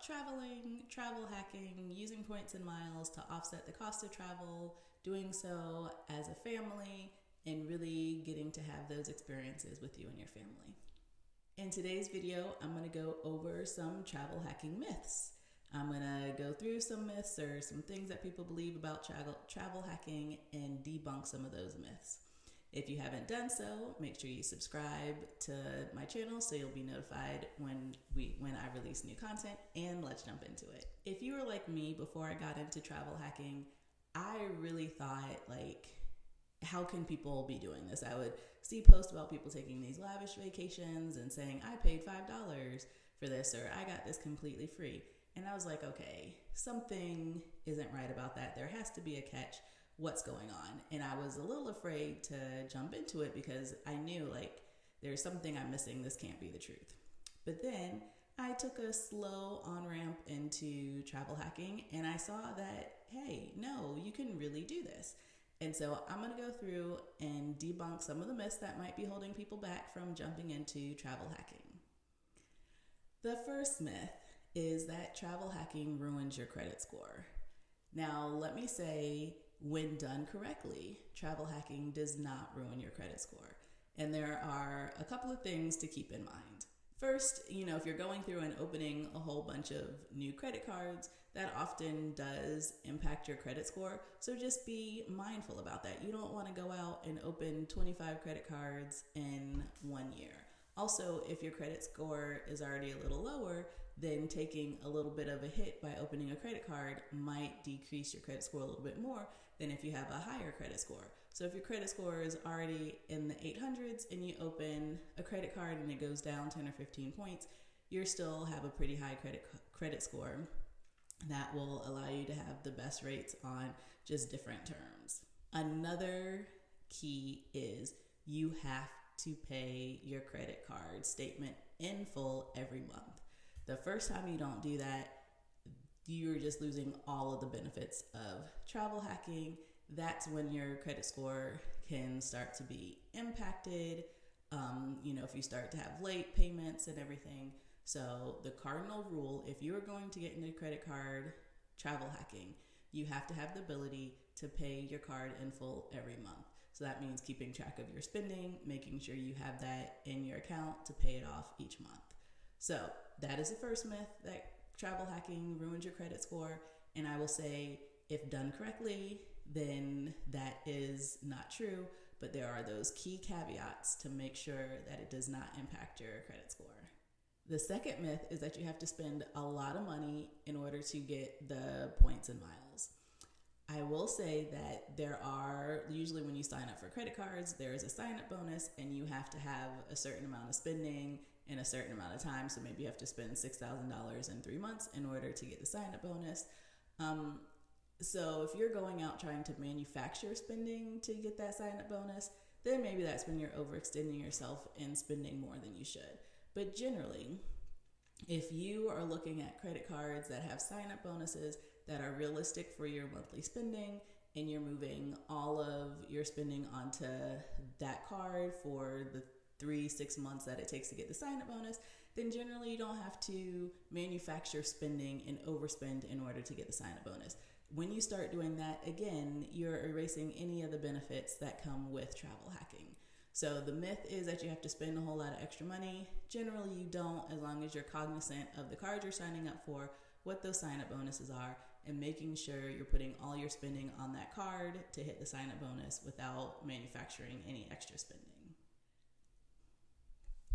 traveling, travel hacking, using points and miles to offset the cost of travel, doing so as a family, and really getting to have those experiences with you and your family. In today's video, I'm going to go over some travel hacking myths. I'm going to go through some myths or some things that people believe about travel hacking and debunk some of those myths. If you haven't done so, make sure you subscribe to my channel so you'll be notified when I release new content, and let's jump into it. If you were like me before I got into travel hacking, I really thought, how can people be doing this? I would see posts about people taking these lavish vacations and saying, I paid $5 for this, or I got this completely free. And I was like, okay, something isn't right about that. There has to be a catch. What's going on? And I was a little afraid to jump into it because I knew there's something I'm missing. This can't be the truth. But then I took a slow on-ramp into travel hacking and I saw that, hey, no, you can really do this. And so I'm going to go through and debunk some of the myths that might be holding people back from jumping into travel hacking. The first myth is that travel hacking ruins your credit score. Now, let me say, when done correctly, travel hacking does not ruin your credit score. And there are a couple of things to keep in mind. First, if you're going through and opening a whole bunch of new credit cards, that often does impact your credit score. So just be mindful about that. You don't want to go out and open 25 credit cards in 1 year. Also, if your credit score is already a little lower, then taking a little bit of a hit by opening a credit card might decrease your credit score a little bit more than if you have a higher credit score. So if your credit score is already in the 800s and you open a credit card and it goes down 10 or 15 points, you still have a pretty high credit score that will allow you to have the best rates on just different terms. Another key is you have to pay your credit card statement in full every month. The first time you don't do that, you're just losing all of the benefits of travel hacking. That's when your credit score can start to be impacted. If you start to have late payments and everything. So the cardinal rule, if you are going to get into credit card travel hacking, you have to have the ability to pay your card in full every month. So that means keeping track of your spending, making sure you have that in your account to pay it off each month. So that is the first myth, that travel hacking ruins your credit score. And I will say, if done correctly, then that is not true. But there are those key caveats to make sure that it does not impact your credit score. The second myth is that you have to spend a lot of money in order to get the points and miles. I will say that there are, usually when you sign up for credit cards, there is a sign-up bonus and you have to have a certain amount of spending in a certain amount of time. So maybe you have to spend $6,000 in 3 months in order to get the sign-up bonus. So if you're going out trying to manufacture spending to get that sign-up bonus, then maybe that's when you're overextending yourself and spending more than you should. But generally, if you are looking at credit cards that have sign-up bonuses that are realistic for your monthly spending, and you're moving all of your spending onto that card for the 3-6 months that it takes to get the sign-up bonus, then generally you don't have to manufacture spending and overspend in order to get the sign-up bonus. When you start doing that, again, you're erasing any of the benefits that come with travel hacking. So the myth is that you have to spend a whole lot of extra money. Generally, you don't, as long as you're cognizant of the card you're signing up for, what those sign-up bonuses are, and making sure you're putting all your spending on that card to hit the sign-up bonus without manufacturing any extra spending.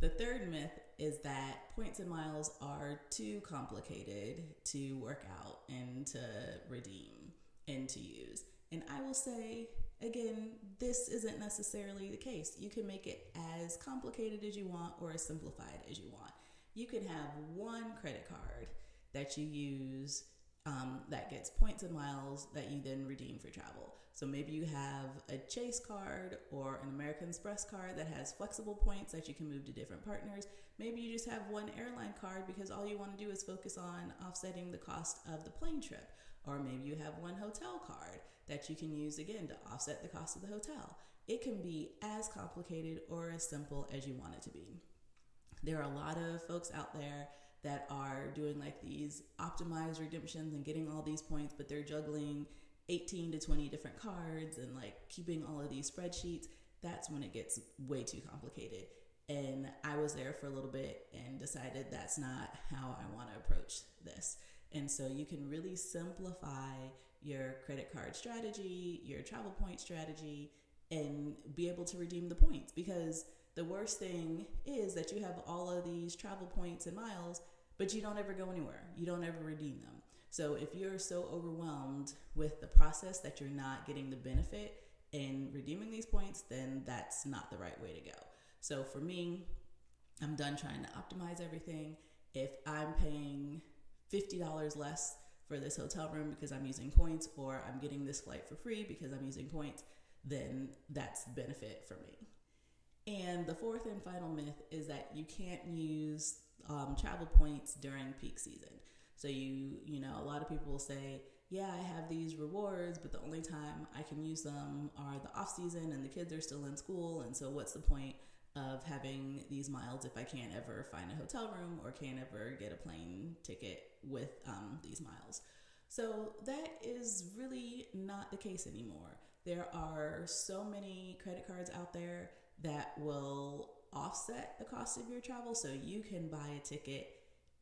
The third myth is that points and miles are too complicated to work out and to redeem and to use. And I will say, again, this isn't necessarily the case. You can make it as complicated as you want or as simplified as you want. You can have one credit card that you use that gets points and miles that you then redeem for travel. So maybe you have a Chase card or an American Express card that has flexible points that you can move to different partners. Maybe you just have one airline card because all you want to do is focus on offsetting the cost of the plane trip. Or maybe you have one hotel card that you can use again to offset the cost of the hotel. It can be as complicated or as simple as you want it to be. There are a lot of folks out there that are doing like these optimized redemptions and getting all these points, but they're juggling 18 to 20 different cards and like keeping all of these spreadsheets. That's when it gets way too complicated. And I was there for a little bit and decided that's not how I want to approach this. And so you can really simplify your credit card strategy, your travel point strategy, and be able to redeem the points. Because the worst thing is that you have all of these travel points and miles, but you don't ever go anywhere. You don't ever redeem them. So if you're so overwhelmed with the process that you're not getting the benefit in redeeming these points, then that's not the right way to go. So for me, I'm done trying to optimize everything. If I'm paying $50 less for this hotel room because I'm using points, or I'm getting this flight for free because I'm using points, then that's benefit for me. And the fourth and final myth is that you can't use travel points during peak season. So you know, a lot of people will say, yeah, I have these rewards, but the only time I can use them are the off season and the kids are still in school. And so what's the point of having these miles if I can't ever find a hotel room or can't ever get a plane ticket with these miles? So that is really not the case anymore. There are so many credit cards out there that will offset the cost of your travel. So you can buy a ticket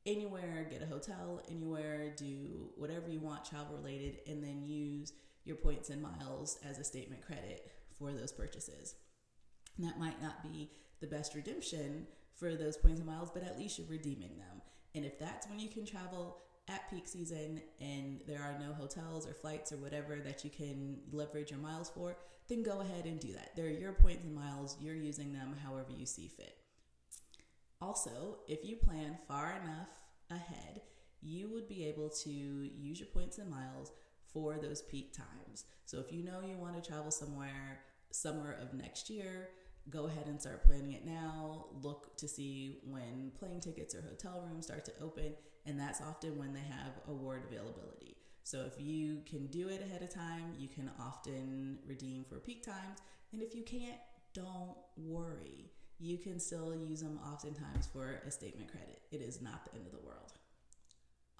anywhere, get a hotel anywhere, do whatever you want travel related, and then use your points and miles as a statement credit for those purchases. And that might not be the best redemption for those points and miles, but at least you're redeeming them. And if that's when you can travel at peak season and there are no hotels or flights or whatever that you can leverage your miles for, then go ahead and do that. They're your points and miles. You're using them however you see fit. Also, if you plan far enough ahead, you would be able to use your points and miles for those peak times. So if you know you want to travel somewhere summer of next year, go ahead and start planning it now. Look to see when plane tickets or hotel rooms start to open, and that's often when they have award availability. So if you can do it ahead of time, you can often redeem for peak times. And if you can't, don't worry. You can still use them oftentimes for a statement credit. It is not the end of the world.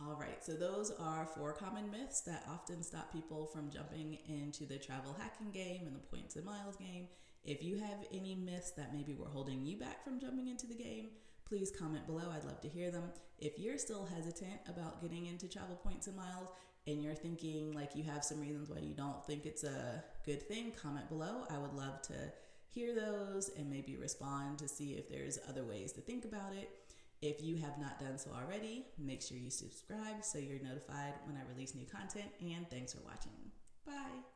All right, so those are 4 common myths that often stop people from jumping into the travel hacking game and the points and miles game. If you have any myths that maybe were holding you back from jumping into the game, please comment below. I'd love to hear them. If you're still hesitant about getting into travel points and miles and you're thinking like you have some reasons why you don't think it's a good thing, comment below. I would love to hear those and maybe respond to see if there's other ways to think about it. If you have not done so already, make sure you subscribe so you're notified when I release new content, and thanks for watching. Bye.